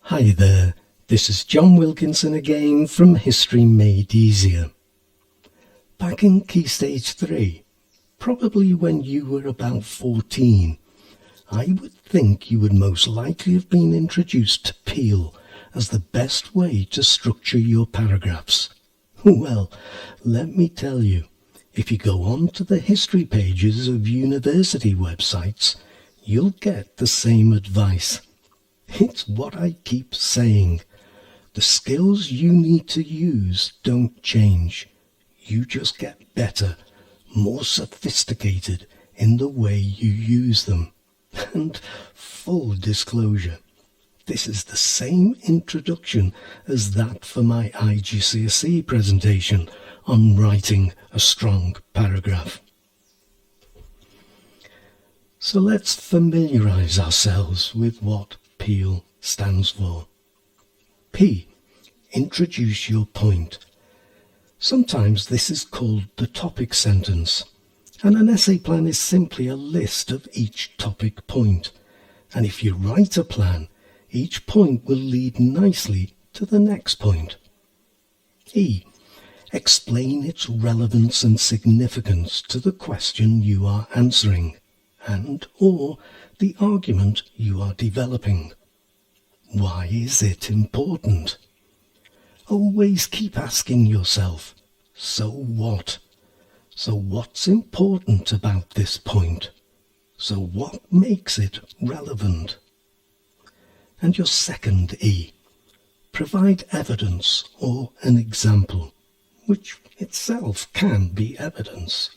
Hi there, this is John Wilkinson again from History Made Easier. Back in Key Stage 3, probably when you were about 14, I would think you would most likely have been introduced to Peel as the best way to structure your paragraphs. Well, let me tell you, if you go on to the history pages of university websites, you'll get the same advice. It's what I keep saying. The skills you need to use don't change. You just get better, more sophisticated in the way you use them. And full disclosure, this is the same introduction as that for my IGCSE presentation on writing a strong paragraph. So let's familiarise ourselves with what Peel stands for. P. Introduce your point. Sometimes this is called the topic sentence, and an essay plan is simply a list of each topic point. And if you write a plan, each point will lead nicely to the next point. E. Explain its relevance and significance to the question you are answering and/or the argument you are developing. Why is it important? Always keep asking yourself, so what? So what's important about this point? So what makes it relevant? And your second E, provide evidence or an example, which itself can be evidence,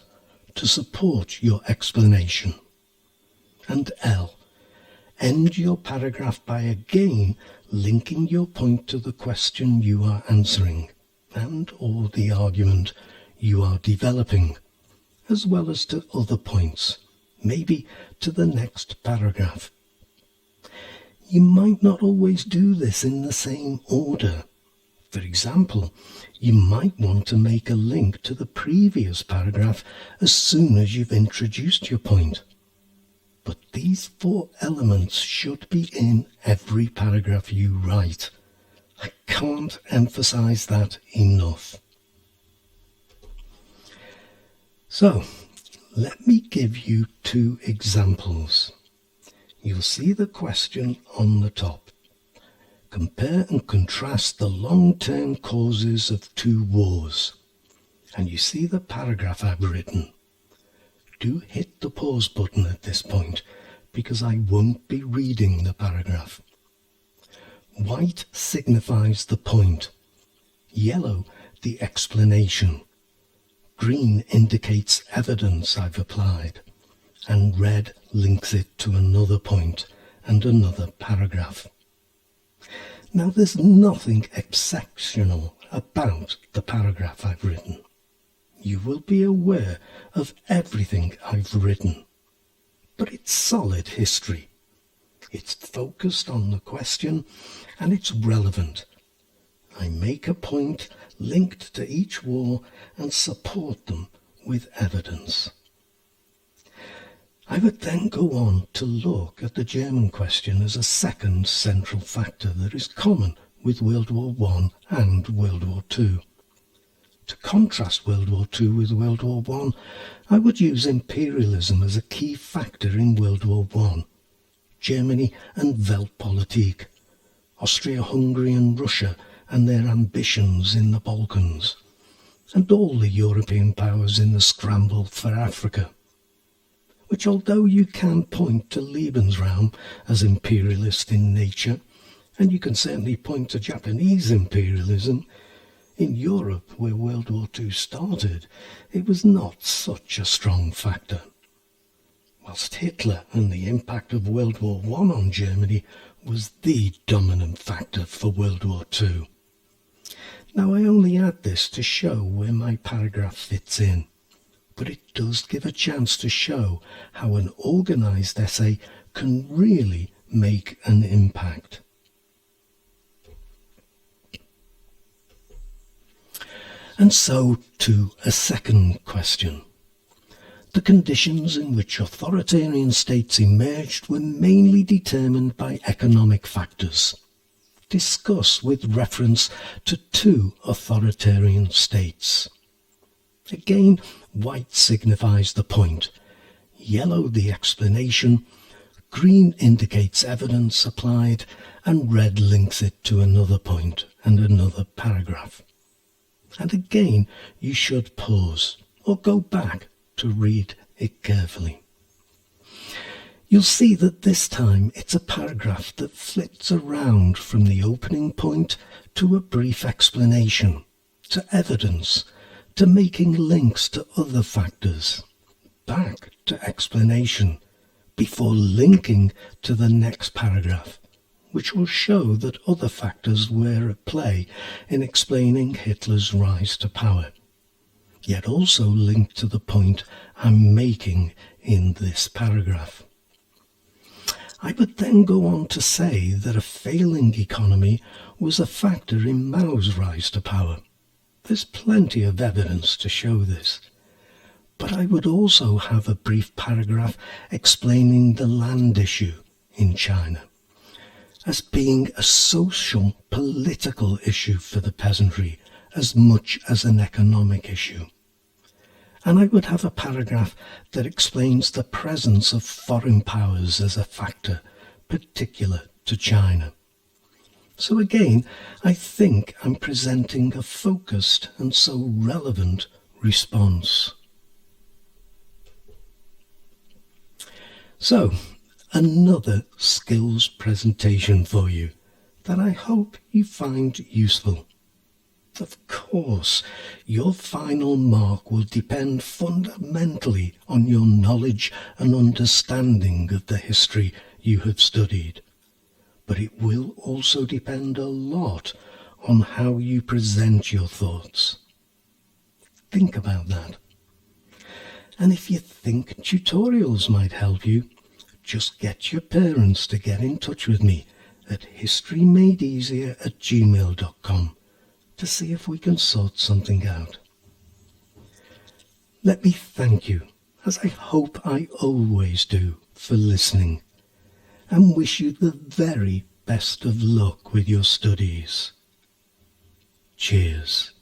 to support your explanation. And L, end your paragraph by again linking your point to the question you are answering and/or the argument you are developing, as well as to other points, maybe to the next paragraph. You might not always do this in the same order. For example, you might want to make a link to the previous paragraph as soon as you've introduced your point. But these 4 elements should be in every paragraph you write. I can't emphasize that enough. So, let me give you 2 examples. You'll see the question on the top. Compare and contrast the long-term causes of 2 wars. And you see the paragraph I've written. Do hit the pause button at this point, because I won't be reading the paragraph. White signifies the point, yellow the explanation, green indicates evidence I've applied, and red links it to another point and another paragraph. Now there's nothing exceptional about the paragraph I've written. You will be aware of everything I've written. But it's solid history. It's focused on the question and it's relevant. I make a point linked to each war and support them with evidence. I would then go on to look at the German question as a second central factor that is common with World War I and World War II. To contrast World War II with World War I would use imperialism as a key factor in World War I. Germany and Weltpolitik, Austria-Hungary and Russia and their ambitions in the Balkans, and all the European powers in the scramble for Africa, which although you can point to Lebensraum as imperialist in nature, and you can certainly point to Japanese imperialism, in Europe, where World War II started, it was not such a strong factor. Whilst Hitler and the impact of World War I on Germany was the dominant factor for World War II. Now I only add this to show where my paragraph fits in, but it does give a chance to show how an organised essay can really make an impact. And so to a second question. The conditions in which authoritarian states emerged were mainly determined by economic factors. discuss with reference to 2 authoritarian states. Again, white signifies the point, yellow the explanation, green indicates evidence applied, and red links it to another point and another paragraph. And again, you should pause or go back to read it carefully. You'll see that this time it's a paragraph that flits around from the opening point to a brief explanation, to evidence, to making links to other factors, back to explanation, before linking to the next paragraph, which will show that other factors were at play in explaining Hitler's rise to power, yet also linked to the point I'm making in this paragraph. I would then go on to say that a failing economy was a factor in Mao's rise to power. There's plenty of evidence to show this. But I would also have a brief paragraph explaining the land issue in China as being a social, political issue for the peasantry as much as an economic issue. And I would have a paragraph that explains the presence of foreign powers as a factor particular to China. So again, I think I'm presenting a focused and so relevant response. So, another skills presentation for you that I hope you find useful. Of course, your final mark will depend fundamentally on your knowledge and understanding of the history you have studied. But it will also depend a lot on how you present your thoughts. Think about that. And if you think tutorials might help you, just get your parents to get in touch with me at historymadeeasier@gmail.com to see if we can sort something out. Let me thank you, as I hope I always do, for listening, and wish you the very best of luck with your studies. Cheers.